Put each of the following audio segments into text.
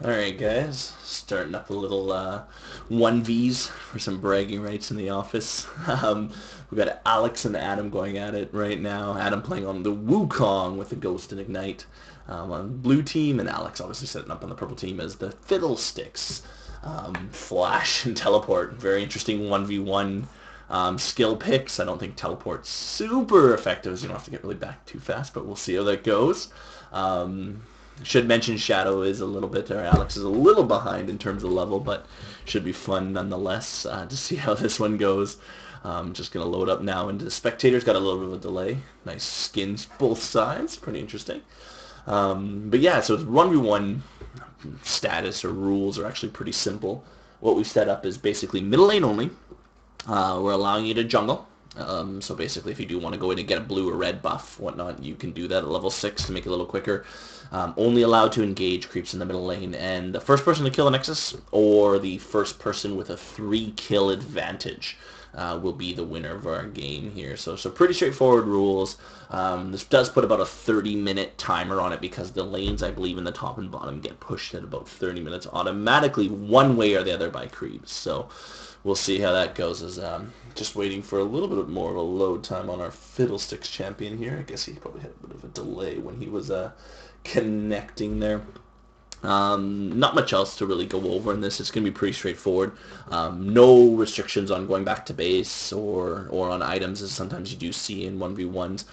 Alright guys, starting up a little 1Vs for some bragging rights in the office. We've got Alex and Adam going at it right now. Adam playing on the WuKong with the Ghost and Ignite on the blue team, and Alex obviously setting up on the purple team as the Fiddle sticks. Flash and Teleport, very interesting 1v1 skill picks. I don't think Teleport's super effective, so you don't have to get really back too fast, but we'll see how that goes. Should mention Shadow is a little bit, or Alex is a little behind in terms of level, but should be fun nonetheless to see how this one goes. Just going to load up now into the spectators. Got a little bit of a delay. Nice skins both sides. Pretty interesting. But yeah, so it's 1v1 status or rules are actually pretty simple. What we've set up is basically middle lane only. We're allowing you to jungle. So basically, if you do want to go in and get a blue or red buff, whatnot, you can do that at level 6 to make it a little quicker. Only allowed to engage creeps in the middle lane, and the first person to kill a Nexus or the first person with a 3-kill advantage will be the winner of our game here. So pretty straightforward rules. This does put about a 30-minute timer on it because the lanes, I believe, in the top and bottom get pushed at about 30 minutes automatically one way or the other by creeps. So we'll see how that goes. As just waiting for a little bit more of a load time on our Fiddlesticks champion here. I guess he probably had a bit of a delay when he was connecting there. Not much else to really go over in this. It's going to be pretty straightforward. No restrictions on going back to base or on items, as sometimes you do see in 1v1s.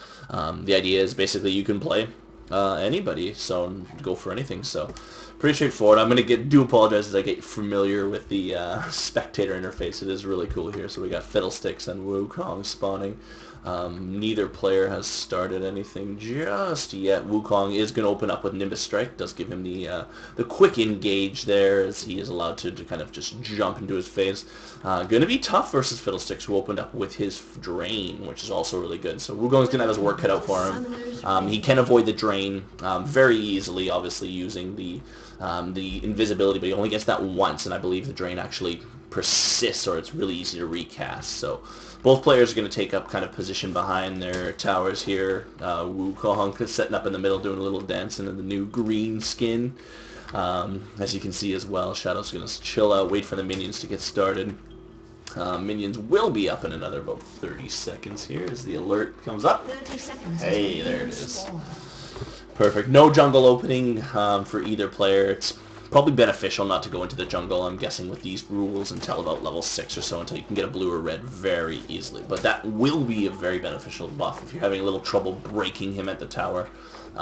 The idea is basically you can play anybody, so go for anything. So pretty straightforward. I'm going to do apologize as I get familiar with the spectator interface. It is really cool here. So we got Fiddlesticks and WuKong spawning. Neither player has started anything just yet. WuKong is going to open up with Nimbus Strike. Does give him the quick engage there, as he is allowed to kind of just jump into his face. Going to be tough versus Fiddlesticks, who opened up with his Drain, which is also really good. So WuKong's going to have his work cut out for him. He can avoid the Drain very easily, obviously using the invisibility, but he only gets that once, and I believe the Drain actually persists, or it's really easy to recast. So both players are going to take up kind of position behind their towers here. WuKong is setting up in the middle, doing a little dance into the new green skin. As you can see as well, Shadow's going to chill out, wait for the minions to get started. Minions will be up in another about 30 seconds here as the alert comes up. 30 seconds. Hey, there it is. Perfect. No jungle opening for either player. It's probably beneficial not to go into the jungle, I'm guessing, with these rules until about level 6 or so, until you can get a blue or red very easily. But that will be a very beneficial buff if you're having a little trouble breaking him at the tower.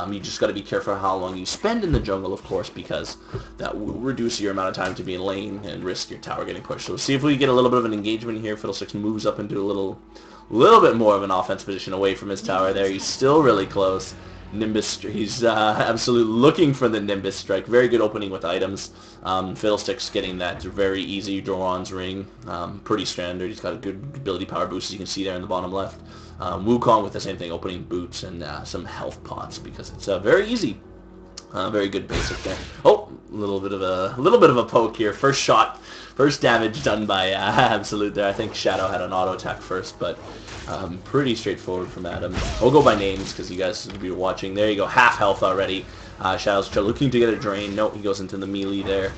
You just got to be careful how long you spend in the jungle, of course, because that will reduce your amount of time to be in lane and risk your tower getting pushed. So we'll see if we get a little bit of an engagement here. Fiddlesticks moves up into a little bit more of an offense position away from his tower there. He's still really close. Nimbus, he's absolutely looking for the Nimbus Strike. Very good opening with items. Fiddlesticks getting that very easy Doran's Ring. Pretty standard. He's got a good ability power boost, as you can see there in the bottom left. WuKong with the same thing, opening boots and some health pots, because it's very easy. Very good basic there. Oh, a little bit of a poke here. First shot, first damage done by Absolute there. I think Shadow had an auto attack first, but pretty straightforward from Adam. We'll go by names because you guys will be watching. There you go, half health already. Shadow's looking to get a drain. Nope, he goes into the melee there.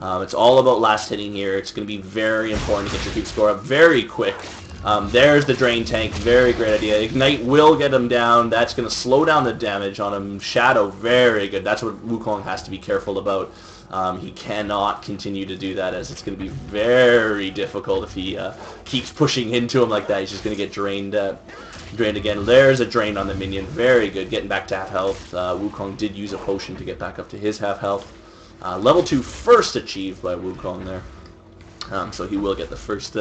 It's all about last hitting here. It's going to be very important to get your keep score up very quick. There's the drain tank. Very great idea. Ignite will get him down. That's going to slow down the damage on him. Shadow, very good. That's what WuKong has to be careful about. He cannot continue to do that, as it's going to be very difficult if he keeps pushing into him like that. He's just going to get drained again. There's a drain on the minion. Very good. Getting back to half health. WuKong did use a potion to get back up to his half health. Level 2 first achieved by WuKong there. So he will get the first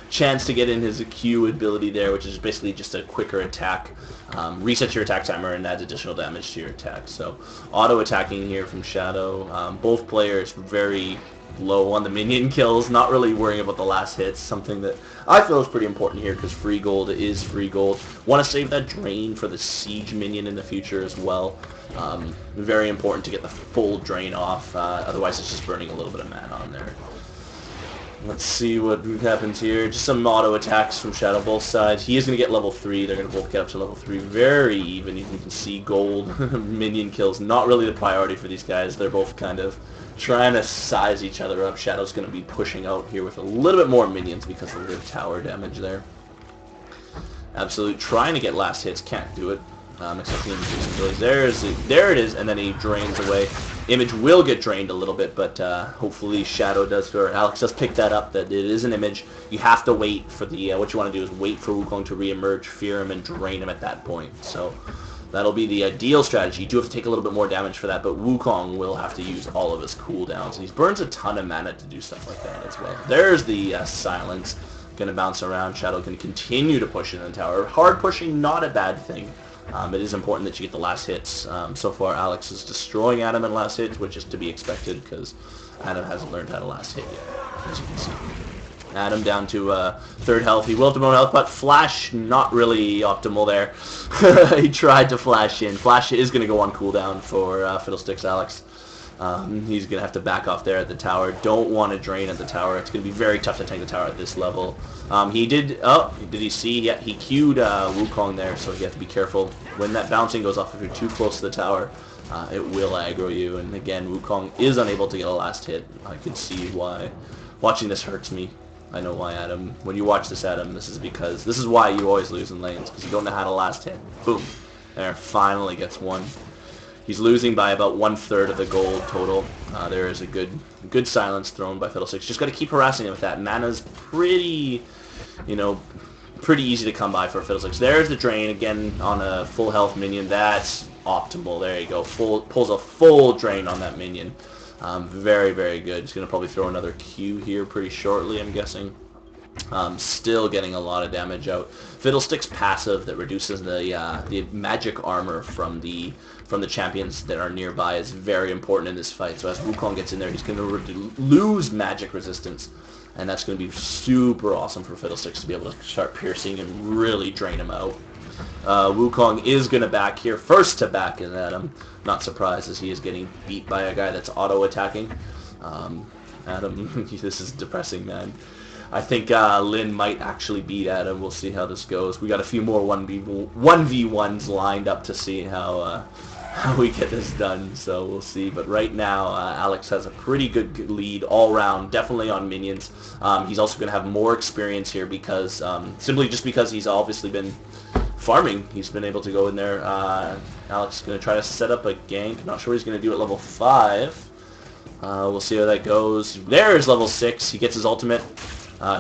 chance to get in his Q ability there, which is basically just a quicker attack. Resets your attack timer and adds additional damage to your attack. So auto attacking here from Shadow. Both players very low on the minion kills, not really worrying about the last hits, something that I feel is pretty important here because free gold is free gold. Want to save that drain for the siege minion in the future as well. Very important to get the full drain off, otherwise it's just burning a little bit of mana on there. Let's see what happens here. Just some auto attacks from Shadow both sides. He is going to get level 3. They're going to both get up to level 3. Very even. You can see gold minion kills. Not really the priority for these guys. They're both kind of trying to size each other up. Shadow's going to be pushing out here with a little bit more minions because of the tower damage there. Absolute trying to get last hits. Can't do it. Expecting him to do some abilities. There it is, and then he drains away. Image will get drained a little bit, but hopefully Shadow does, or Alex does pick that up, that it is an image. You have to wait for the, what you want to do is wait for WuKong to re-emerge, fear him, and drain him at that point. So that'll be the ideal strategy. You do have to take a little bit more damage for that, but WuKong will have to use all of his cooldowns. And he burns a ton of mana to do stuff like that as well. There's the silence. Going to bounce around. Shadow can continue to push in the tower. Hard pushing, not a bad thing. It is important that you get the last hits. So far, Alex is destroying Adam in last hits, which is to be expected because Adam hasn't learned how to last hit yet, as you can see. Adam down to third health. He will have to more health, but Flash, not really optimal there. He tried to flash in. Flash is going to go on cooldown for Fiddlesticks Alex. He's going to have to back off there at the tower. Don't want to drain at the tower. It's going to be very tough to tank the tower at this level. Did he see? Yeah, he queued WuKong there, so you have to be careful. When that bouncing goes off, if you're too close to the tower, it will aggro you. And again, WuKong is unable to get a last hit. I can see why. Watching this hurts me. I know why, Adam. When you watch this, Adam, this is why you always lose in lanes, because you don't know how to last hit. Boom. There, finally gets one. He's losing by about 1/3 of the gold total. There is a good silence thrown by Fiddlesticks. Just got to keep harassing him with that. Mana's pretty easy to come by for Fiddlesticks. There's the drain again on a full health minion. That's optimal. There you go. Pulls a full drain on that minion. Very, very good. He's going to probably throw another Q here pretty shortly, I'm guessing. Still getting a lot of damage out. Fiddlestick's passive that reduces the magic armor from the champions that are nearby is very important in this fight. So as WuKong gets in there, he's going to lose magic resistance, and that's going to be super awesome for Fiddlesticks to be able to start piercing and really drain him out. WuKong is going to back here, first to back in Adam. Not surprised as he is getting beat by a guy that's auto-attacking. Adam, this is depressing, man. I think Lynn might actually beat Adam. We'll see how this goes. We got a few more 1v1s lined up to see how we get this done, so we'll see. But right now, Alex has a pretty good lead all around, definitely on minions. He's also going to have more experience here because, simply just because he's obviously been farming. He's been able to go in there. Alex is going to try to set up a gank. Not sure what he's going to do at level 5. We'll see how that goes. There's level 6. He gets his ultimate.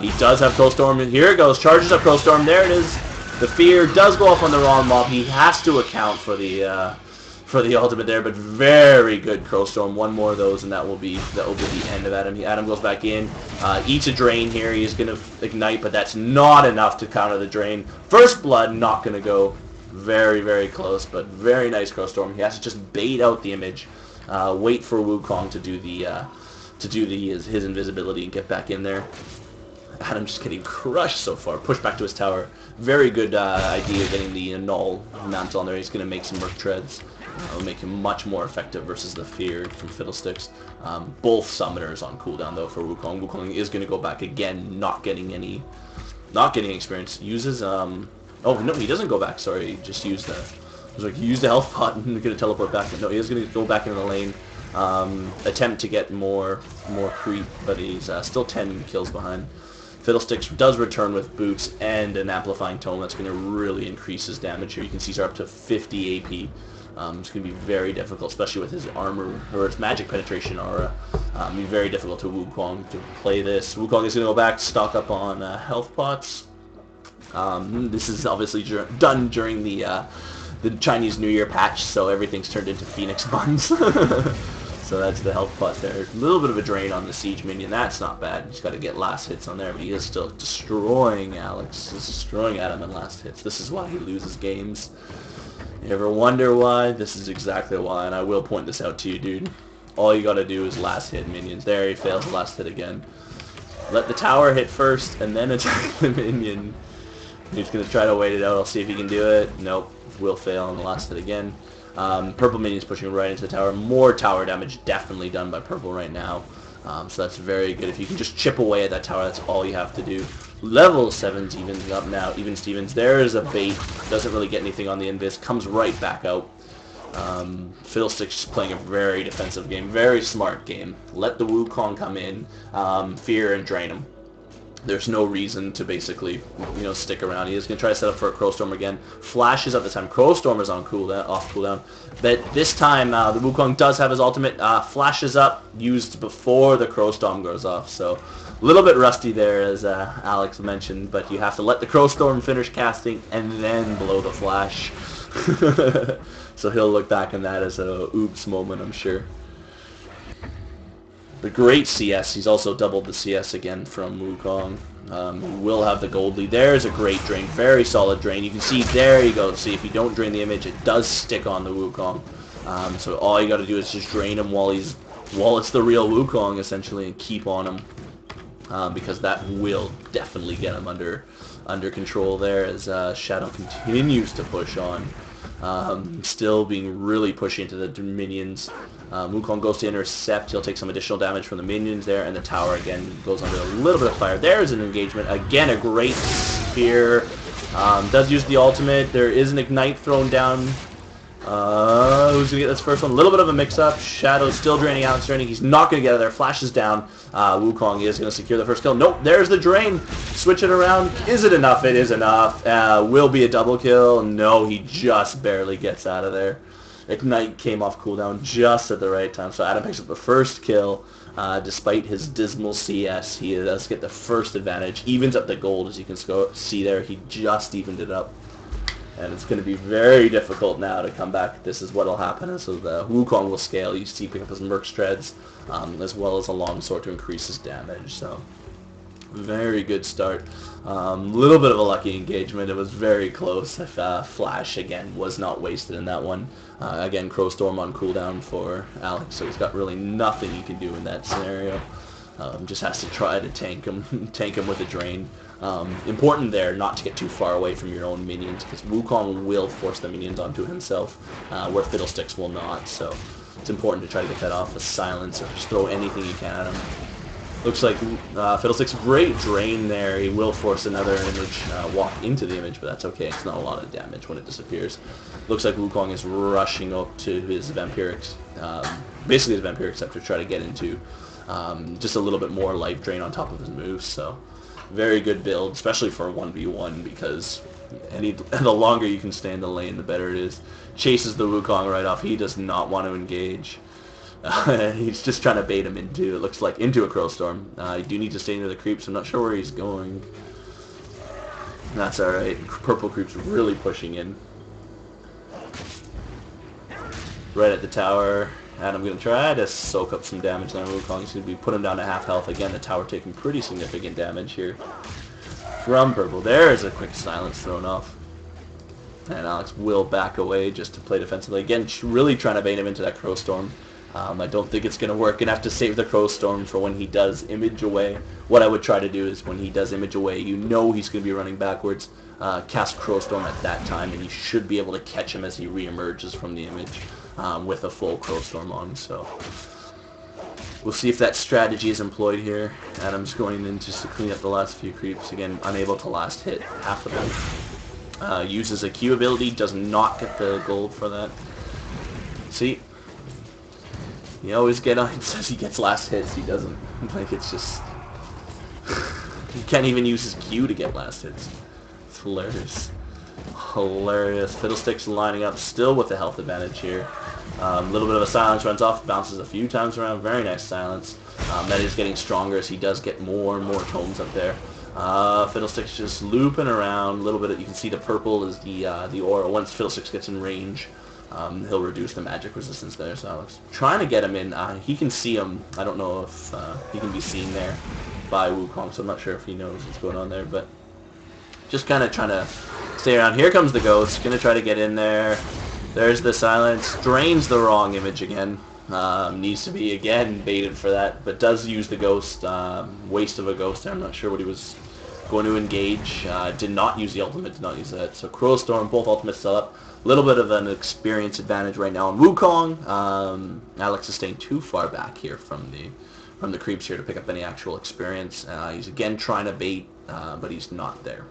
He does have Crow Storm, and here it goes. Charges up Crow Storm. There it is. The fear does go off on the wrong mob. He has to account for the ultimate there, but very good Crow Storm. One more of those, and that will be the end of Adam. Adam goes back in, eats a drain here. He's going to ignite, but that's not enough to counter the drain. First Blood, not going to go. Very, very close, but very nice Crow Storm. He has to just bait out the image, wait for WuKong to do his invisibility and get back in there. Adam just getting crushed so far. Pushed back to his tower. Very good idea getting the null mantle on there. He's going to make some Merc Treads. It'll make him much more effective versus the Fear from Fiddlesticks. Both summoners on cooldown though for WuKong. WuKong is going to go back again, not getting any experience. Uses oh no, he doesn't go back. Sorry, he just used the. I was like, he used the health pot and going to teleport back. But no, he is going to go back into the lane. Attempt to get more creep, but he's still 10 kills behind. Fiddlesticks does return with boots and an amplifying tome. That's going to really increase his damage here. You can see he's up to 50 AP. It's going to be very difficult, especially with his armor, or his magic penetration aura. It'll be very difficult to WuKong to play this. WuKong is going to go back, stock up on health pots. This is obviously done during the Chinese New Year patch, so everything's turned into Phoenix buns. So that's the health pot there. A little bit of a drain on the siege minion. That's not bad. He's got to get last hits on there, but he is still destroying Alex. He's destroying Adam in last hits. This is why he loses games. You ever wonder why? This is exactly why, and I will point this out to you, dude. All you got to do is last hit minions. There, he fails the last hit again. Let the tower hit first, and then attack the minion. He's going to try to wait it out. I'll see if he can do it. Nope. Will fail on the last hit again. Purple minion's pushing right into the tower. More tower damage definitely done by purple right now. So that's very good. If you can just chip away at that tower, that's all you have to do. Level 7's evens up now. Even Stevens, there's a bait. Doesn't really get anything on the invis. Comes right back out. Fiddlestick's just playing a very defensive game. Very smart game. Let the WuKong come in, fear and drain him. There's no reason to basically, stick around. He is going to try to set up for a Crowstorm again. Flashes at the time. Crowstorm is on off cooldown. But this time, the WuKong does have his ultimate. Flashes up, used before the Crowstorm goes off. So a little bit rusty there, as Alex mentioned. But you have to let the Crowstorm finish casting and then blow the flash. So he'll look back on that as a oops moment, I'm sure. The great CS. He's also doubled the CS again from WuKong. Will have the gold lead. There's a great drain. Very solid drain. You can see, there you go. See, if you don't drain the image, it does stick on the WuKong. So all you got to do is just drain him while it's the real WuKong, essentially, and keep on him. Because that will definitely get him under control there as Shadow continues to push on. Still being really pushy into the minions. WuKong goes to intercept. He'll take some additional damage from the minions there, and the tower again goes under a little bit of fire. There's an engagement. Again, a great spear. Does use the ultimate. There is an ignite thrown down. Who's going to get this first one? A little bit of a mix-up. Shadow's still draining out. He's not going to get it there. Flashes down. WuKong is going to secure the first kill. Nope, there's the drain. Switch it around. Is it enough? It is enough. Will be a double kill. No, he just barely gets out of there. Ignite came off cooldown just at the right time. So Adam picks up the first kill. Despite his dismal CS, he does get the first advantage. Evens up the gold, as you can see there. He just evened it up. And it's going to be very difficult now to come back. This is what will happen. And so the WuKong will scale. You see pick up his Merc Shreds, as well as a longsword to increase his damage. So very good start. Little bit of a lucky engagement. It was very close. If Flash, again, was not wasted in that one. Again, Crowstorm on cooldown for Alex, so he's got really nothing he can do in that scenario. Just has to try to tank him with a drain. Important there not to get too far away from your own minions, because WuKong will force the minions onto himself, where Fiddlesticks will not. So it's important to try to get that off with silence, or just throw anything you can at him. Looks like Fiddlesticks, great drain there. He will force another image walk into the image, but that's okay. It's not a lot of damage when it disappears. Looks like WuKong is rushing up to his Vampiric, basically his Vampiric Scepter, to try to get into just a little bit more life drain on top of his moves. So very good build, especially for a 1v1, because the longer you can stay in the lane, the better it is. Chases the WuKong right off. He does not want to engage. He's just trying to bait him into, it looks like, into a Crowstorm. You do need to stay near the creeps. I'm not sure where he's going. That's alright. Purple creep's really pushing in. Right at the tower. And I'm going to try to soak up some damage on WuKong. He's going to be put him down to half health. Again, the tower taking pretty significant damage here from Purple. There's a quick silence thrown off. And Alex will back away just to play defensively. Again, really trying to bait him into that Crowstorm. I don't think it's going to work. Going to have to save the Crowstorm for when he does image away. What I would try to do is when he does image away, he's going to be running backwards. Cast Crowstorm at that time, and you should be able to catch him as he re-emerges from the image with a full Crowstorm on. So we'll see if that strategy is employed here. Adam's going in just to clean up the last few creeps. Again, unable to last hit half of them. Uses a Q ability, does not get the gold for that. See? You always get on, it says he gets last hits, he doesn't. Like, it's just... he can't even use his Q to get last hits. It's hilarious. Hilarious. Fiddlesticks lining up still with the health advantage here. A little bit of a silence runs off, bounces a few times around. Very nice silence. That is getting stronger as he does get more and more tomes up there. Fiddlesticks just looping around. A little bit of, you can see the purple is the aura. Once Fiddlesticks gets in range, he'll reduce the magic resistance there. So Alex trying to get him in. He can see him. I don't know if he can be seen there by WuKong, so I'm not sure if he knows what's going on there, but just kind of trying to stay around. Here comes the ghost. Gonna try to get in there. There's the silence. Drains the wrong image again. Needs to be again baited for that, but does use the ghost. Waste of a ghost there. I'm not sure what he was going to engage. Did not use the ultimate. Did not use that. So Crowstorm, both ultimates still up. A little bit of an experience advantage right now on WuKong. Alex is staying too far back here from from the creeps here to pick up any actual experience. He's again trying to bait, but he's not there.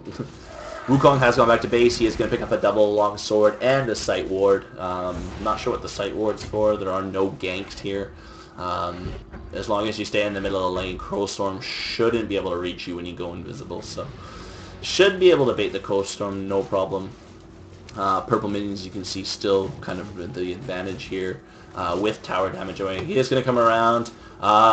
WuKong has gone back to base. He is going to pick up a double longsword and a sight ward. Not sure what the sight ward's for. There are no ganks here. As long as you stay in the middle of the lane, Crowstorm shouldn't be able to reach you when you go invisible. So should be able to bait the Crowstorm, no problem. Purple minions, you can see, still kind of the advantage here with tower damage away. He is going to come around.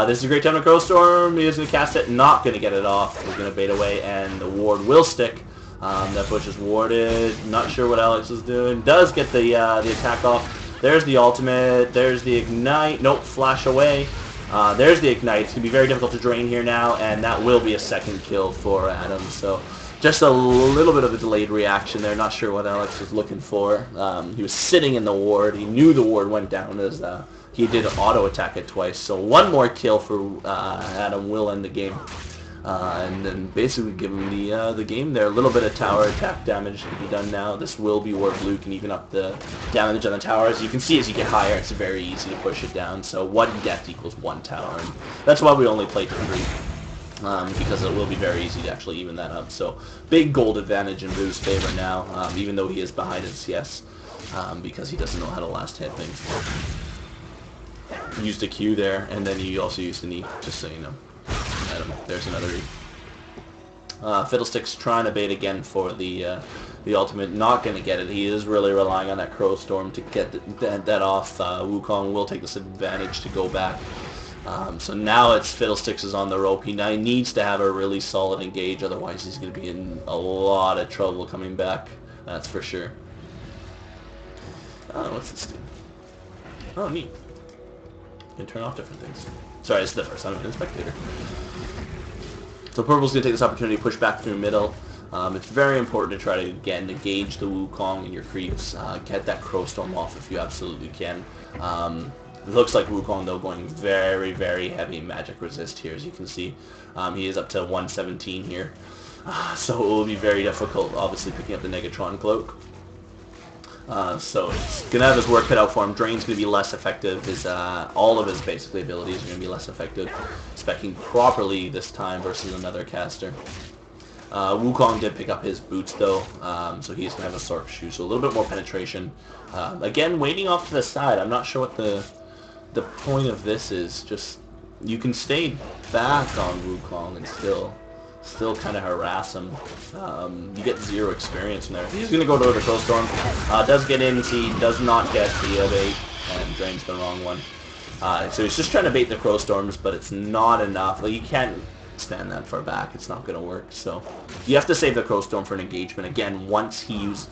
This is a great time to Crowstorm. He is going to cast it, not going to get it off. He's going to bait away, and the ward will stick. That bush is warded. Not sure what Alex is doing. Does get the attack off. There's the ultimate. There's the ignite. Nope, flash away. There's the ignite. It's going to be very difficult to drain here now, and that will be a second kill for Adam. So just a little bit of a delayed reaction there. Not sure what Alex was looking for. He was sitting in the ward. He knew the ward went down as he did auto attack it twice. So one more kill for Adam will end the game. And then basically give him the game there. A little bit of tower attack damage to be done now. This will be where Blue can even up the damage on the tower. As you can see, as you get higher, it's very easy to push it down. So one death equals one tower. And that's why we only play to 3. Because it will be very easy to actually even that up. So big gold advantage in Blue's favor now, even though he is behind in CS, because he doesn't know how to last hit things. Used a Q there, and then you also used an E, just so you know. There's another E. Fiddlestick's trying to bait again for the ultimate. Not going to get it. He is really relying on that Crowstorm to get that off. WuKong will take this advantage to go back. So now it's Fiddlesticks is on the rope. He needs to have a really solid engage, otherwise he's going to be in a lot of trouble coming back. That's for sure. What's this do? Oh, neat. You can turn off different things. Sorry, it's the first time I've been a spectator. So Purple's going to take this opportunity to push back through middle. It's very important to try to, again, engage the WuKong and your creeps. Get that Crowstorm off if you absolutely can. It looks like WuKong, though, going very, very heavy magic resist here, as you can see. He is up to 117 here. So it will be very difficult, obviously, picking up the Negatron Cloak. So it's going to have his work cut out for him. Drain's going to be less effective. All of his basically abilities are going to be less effective. Specking properly this time versus another caster. WuKong did pick up his boots though, so he's going to have a Sork shoe. So a little bit more penetration. Again, waiting off to the side. I'm not sure what the point of this is. Just you can stay back on WuKong and still kind of harass him. You get 0 experience from there. He's going to go to the Crowstorm. Does get in, see, does not get the bait, and drains the wrong one. So he's just trying to bait the Crowstorms, but it's not enough. Like, you can't stand that far back. It's not going to work. So you have to save the Crowstorm for an engagement. Again, once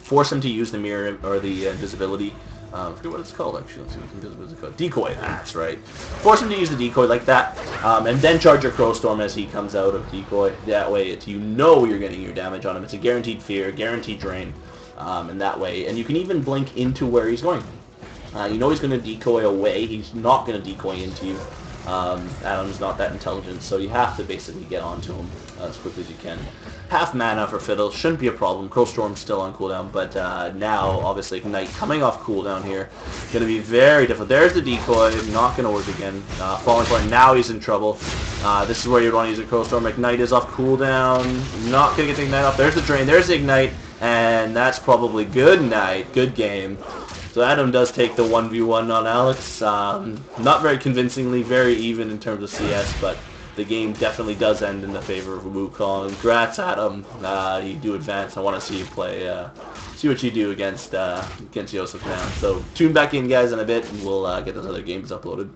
force him to use the mirror or the invisibility. I forget what it's called, actually. Let's see what invisibility is called. Decoy, that's right. Force him to use the decoy like that, and then charge your Crowstorm as he comes out of decoy. That way, you know you're getting your damage on him. It's a guaranteed fear, guaranteed drain, and that way. And you can even blink into where he's going. You know he's going to decoy away. He's not going to decoy into you. Adam's not that intelligent, so you have to basically get onto him as quickly as you can. Half mana for Fiddle shouldn't be a problem. Crowstorm's still on cooldown, but now, obviously, Ignite coming off cooldown here. Going to be very difficult. There's the decoy, not going to work again. Falling for it. Now he's in trouble. This is where you'd want to use a Crowstorm. Ignite is off cooldown. Not going to get the Ignite off. There's the drain. There's the Ignite, and that's probably good night. Good game. So Adam does take the 1v1 on Alex. Not very convincingly, very even in terms of CS, but the game definitely does end in the favor of WuKong. Congrats, Adam. You do advance. I want to see you play, see what you do against Joseph now. So tune back in, guys, in a bit, and we'll get those other games uploaded.